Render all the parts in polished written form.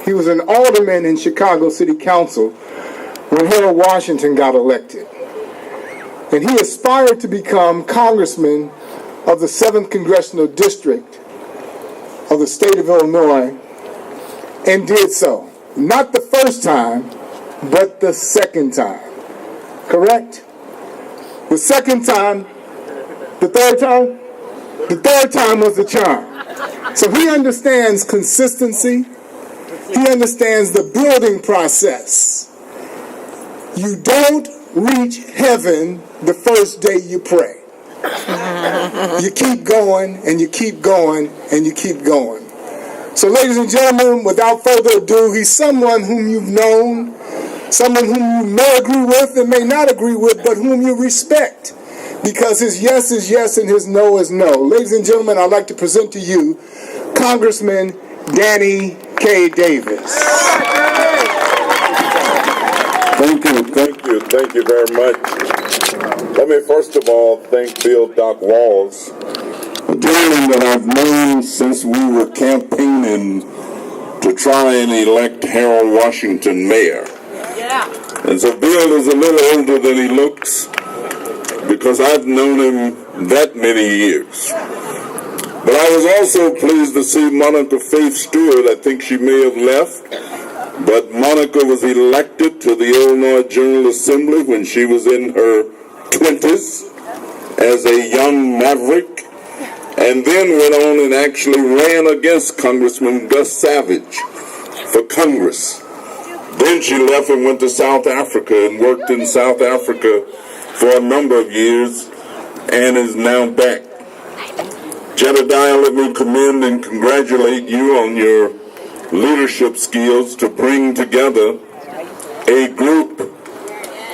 He was an alderman in Chicago City Council when Harold Washington got elected. And he aspired to become congressman of the 7th Congressional District of the state of Illinois, and did so. Not the first time, but the second time. Correct? The second time, the third time? The third time was the charm. So he understands consistency. He understands the building process. You don't reach heaven the first day you pray. You keep going, and you keep going, and you keep going. So ladies and gentlemen, without further ado, he's someone whom you've known, someone whom you may agree with and may not agree with, but whom you respect, because his yes is yes and his no is no. Ladies and gentlemen, I'd like to present to you Congressman Danny K. Davis. Thank you very much. Let me first of all thank Bill Doc Walls, a gentleman that I've known since we were campaigning to try and elect Harold Washington mayor. Yeah. And so Bill is a little older than he looks, because I've known him that many years. But I was also pleased to see Monica Faith Stewart. I think she may have left, but Monica was elected to the Illinois General Assembly when she was in her 20s as a young maverick, and then went on and actually ran against Congressman Gus Savage for Congress. Then she left and went to South Africa and worked in South Africa for a number of years and is now back. Jedediah, let me commend and congratulate you on your leadership skills to bring together a group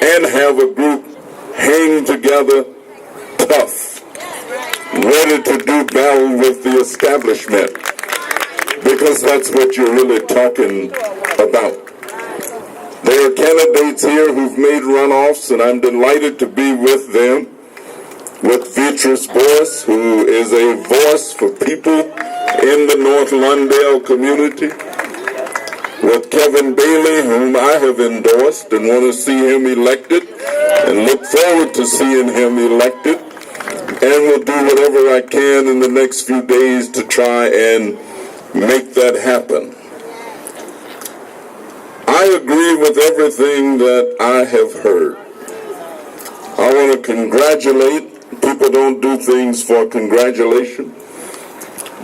and have a group hang together tough, ready to do battle with the establishment, because that's what you're really talking about. There are candidates here who've made runoffs, and I'm delighted to be with them. With Beatrice Boyce, who is a voice for people in the North Lawndale community. With Kevin Bailey, whom I have endorsed and want to see him elected, and look forward to seeing him elected, and will do whatever I can in the next few days to try and make that happen. I agree with everything that I have heard. I want to congratulate. People don't do things for congratulation,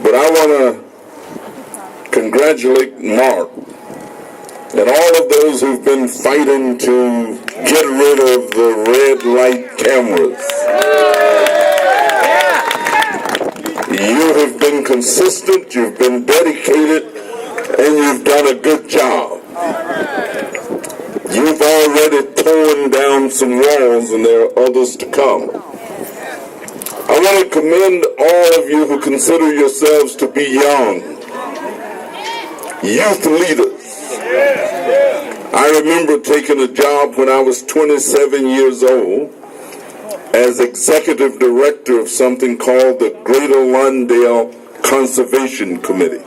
but I want to congratulate Mark and all of those who've been fighting to get rid of the red light cameras. You have been consistent, you've been dedicated, and you've done a good job. You've already torn down some walls, and there are others to come. I want to commend all of you who consider yourselves to be young, youth leaders. I remember taking a job when I was 27 years old as executive director of something called the Greater Lawndale Conservation Committee.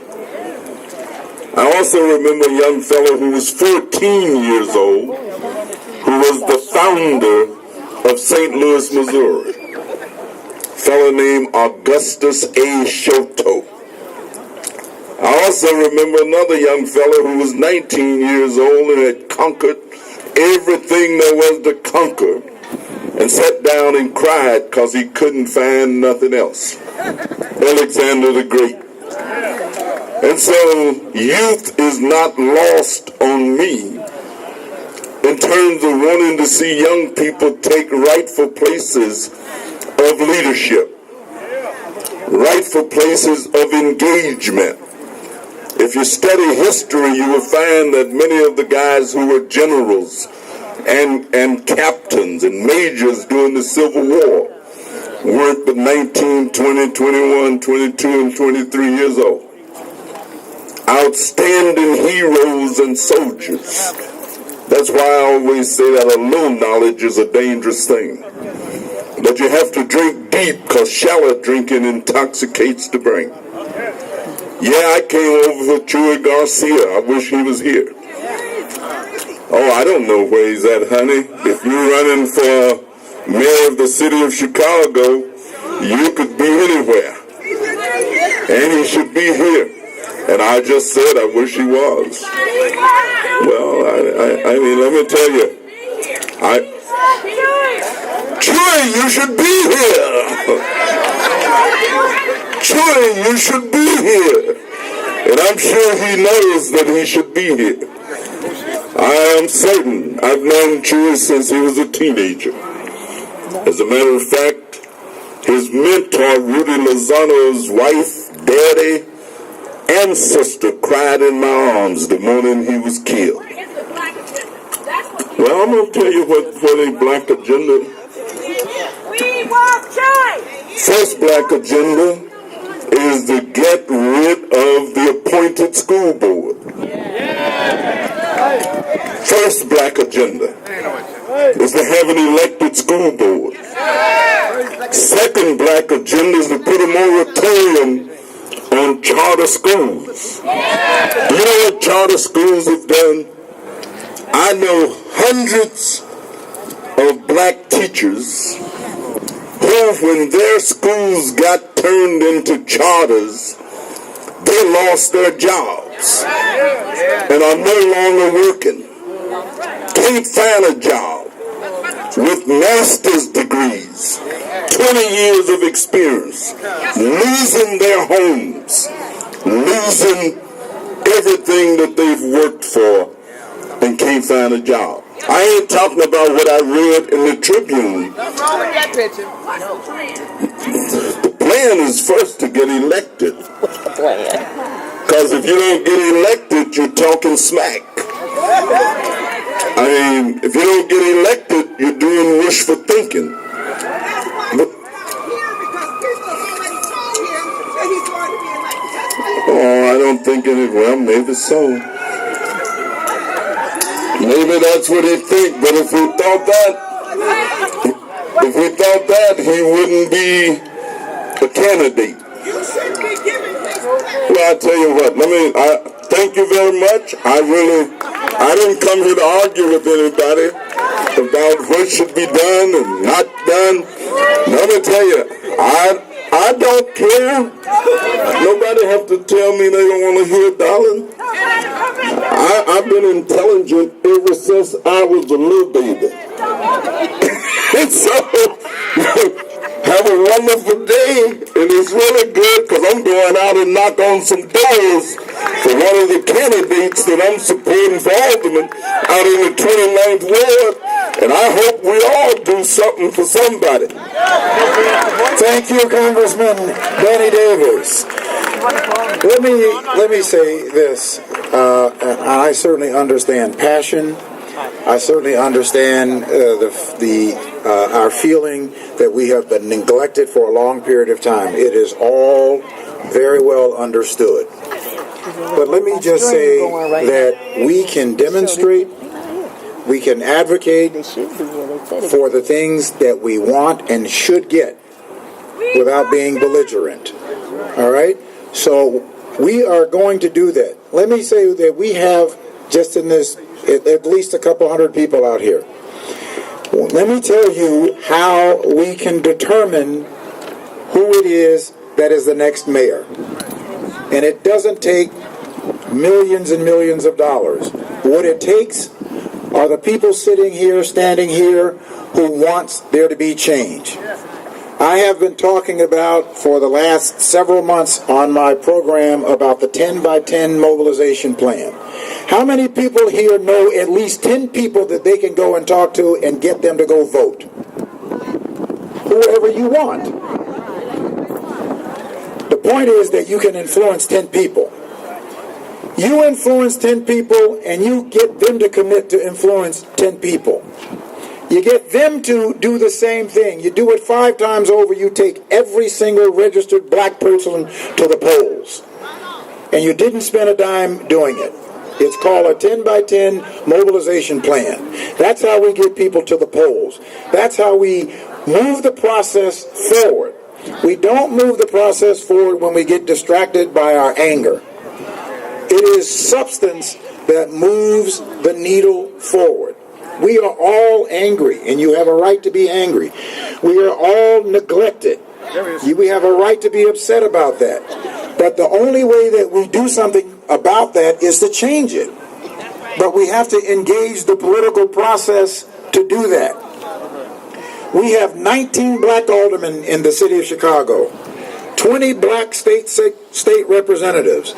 I also remember a young fellow who was 14 years old who was the founder of St. Louis, Missouri. A fellow named Augustus A. Shoto. I also remember another young fellow who was 19 years old and had conquered everything there was to conquer and sat down and cried because he couldn't find nothing else. Alexander the Great. And so youth is not lost on me in terms of wanting to see young people take rightful places of leadership, rightful places of engagement. If you study history, you will find that many of the guys who were generals and captains and majors during the Civil War weren't but 19, 20, 21, 22, and 23 years old. Outstanding heroes and soldiers. That's why I always say that a little knowledge is a dangerous thing. But you have to drink deep, because shallow drinking intoxicates the brain. Yeah, I came over for Chuy Garcia. I wish he was here. Oh, I don't know where he's at, honey. If you're running for mayor of the city of Chicago, you could be anywhere. And he should be here. And I just said I wish he was. Well, I mean, let me tell you. Chuy, you should be here. Chuy, you should be here. And I'm sure he knows that he should be here. I am certain. I've known Chuy since he was a teenager. As a matter of fact, his mentor, Rudy Lozano's wife, daddy, and sister cried in my arms the morning he was killed. Well, I'm going to tell you what a black agenda. We want Chuy! First black agenda is to get rid of the appointed school board. First black agenda is to have an elected school board. Second black agenda is to put a moratorium on charter schools. You know what charter schools have done? I know hundreds of black teachers who, when their schools got turned into charters, they lost their jobs and are no longer working. Can't find a job with master's degrees, 20 years of experience, losing their homes, losing everything that they've worked for, and can't find a job. I ain't talking about what I read in the Tribune. The plan is first to get elected. Because if you don't get elected, you're talking smack. I mean, if you don't get elected, you're doing wishful thinking. Oh, I don't think well, maybe so. Maybe that's what he think, but if we thought that, he wouldn't be a candidate. Well, I tell you what, thank you very much. I didn't come here to argue with anybody about what should be done and not done. Let me tell you, I don't care. Nobody have to tell me they don't want to hear, darling. I've been intelligent ever since I was a little baby. And so, have a wonderful day. And it's really good because I'm going out and knock on some doors for one of the candidates that I'm supporting for alderman out in the 29th Ward. And I hope we all do something for somebody. Thank you, Congressman Danny Davis. Let me say this. I certainly understand passion. I certainly understand our feeling that we have been neglected for a long period of time. It is all very well understood. But let me just say that we can demonstrate, we can advocate for the things that we want and should get without being belligerent. All right? So we are going to do that. Let me say that we have, just in this, at least a couple hundred people out here. Let me tell you how we can determine who it is that is the next mayor. And it doesn't take millions and millions of dollars. What it takes are the people sitting here, standing here, who wants there to be change. I have been talking about for the last several months on my program about the 10 by 10 mobilization plan. How many people here know at least 10 people that they can go and talk to and get them to go vote? Whoever you want. The point is that you can influence 10 people. You influence 10 people and you get them to commit to influence 10 people. You get them to do the same thing. You do it 5 times over. You take every single registered black person to the polls. And you didn't spend a dime doing it. It's called a 10 by 10 mobilization plan. That's how we get people to the polls. That's how we move the process forward. We don't move the process forward when we get distracted by our anger. It is substance that moves the needle forward. We are all angry, and you have a right to be angry. We are all neglected. We have a right to be upset about that. But the only way that we do something about that is to change it. But we have to engage the political process to do that. We have 19 black aldermen in the city of Chicago, 20 black state representatives,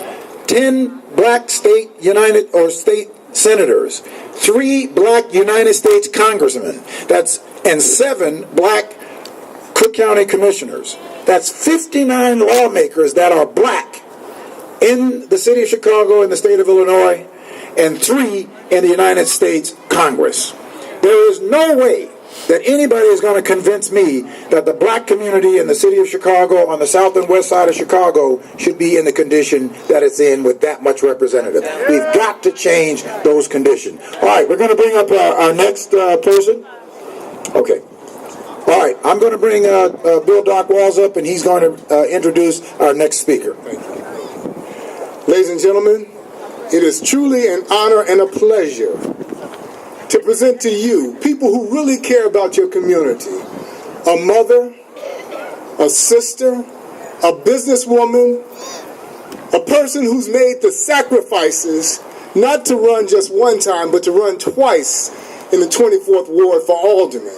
10 black state senators, 3 black United States congressmen, and 7 black Cook County commissioners. That's 59 lawmakers that are black in the city of Chicago and the state of Illinois, and 3 in the United States Congress. There is no way that anybody is going to convince me that the black community in the city of Chicago on the south and west side of Chicago should be in the condition that it's in with that much representative. We've got to change those conditions. All right, we're going to bring up our next person. Okay. All right, I'm going to bring Bill Doc Walls up, and he's going to introduce our next speaker. Ladies and gentlemen, it is truly an honor and a pleasure to present to you people who really care about your community. A mother, a sister, a businesswoman, a person who's made the sacrifices not to run just one time, but to run twice in the 24th Ward for alderman.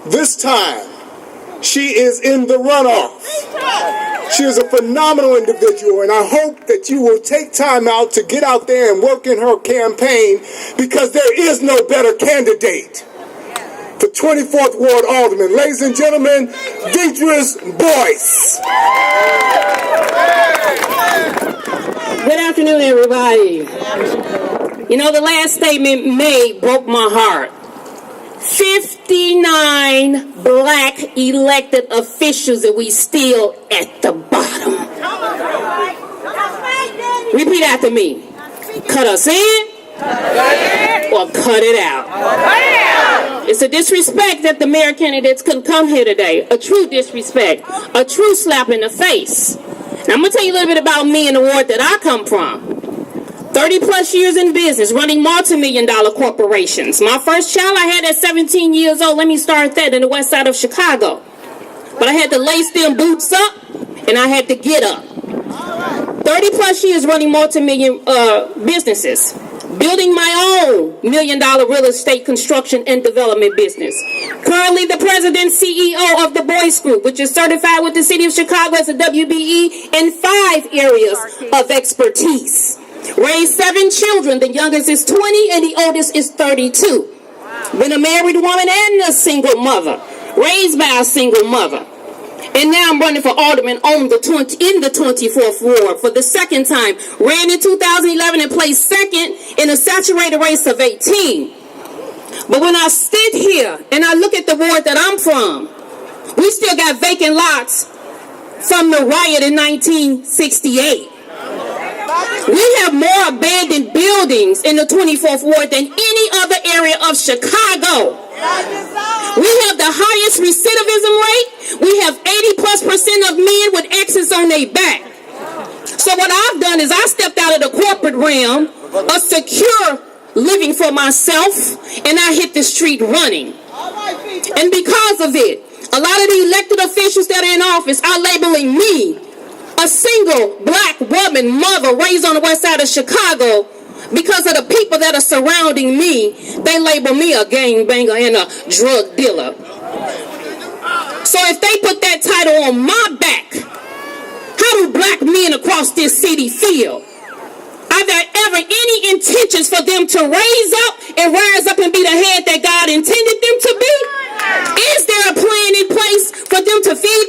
This time, she is in the runoff. She is a phenomenal individual, and I hope that you will take time out to get out there and work in her campaign, because there is no better candidate for 24th Ward Alderman. Ladies and gentlemen, Deidris Boyce. Good afternoon, everybody. You know, the last statement made broke my heart. 59 black elected officials, and we still at the bottom. Repeat after me. Cut us in or cut it out. It's a disrespect that the mayor candidates couldn't come here today. A true disrespect. A true slap in the face. Now, I'm going to tell you a little bit about me and the ward that I come from. 30 plus years in business, running multi-million-dollar corporations. My first child I had at 17 years old. Let me start that in the west side of Chicago. But I had to lace them boots up, and I had to get up. 30 plus years running multi-million businesses. Building my own million-dollar real estate construction and development business. Currently the president CEO of the Boyce Group, which is certified with the city of Chicago as a WBE in 5 areas of expertise. Raised 7 children. The youngest is 20 and the oldest is 32. Been a married woman and a single mother. Raised by a single mother. And now I'm running for alderman in the 24th Ward for the second time. Ran in 2011 and placed second in a saturated race of 18. But when I sit here and I look at the ward that I'm from, we still got vacant lots from the riot in 1968. We have more abandoned buildings in the 24th Ward than any other area of Chicago. We have the highest recidivism rate. We have 80+% of men with X's on their back. So what I've done is I stepped out of the corporate realm, a secure living for myself, and I hit the street running. And because of it, a lot of the elected officials that are in office are labeling me, a single black woman, mother raised on the west side of Chicago, because of the people that are surrounding me. They label me a gangbanger and a drug dealer. So if they put that title on my back, how do black men across this city feel? Are there ever any intentions for them to rise up and be the head that God intended them to be? Is there a plan in place for them to feed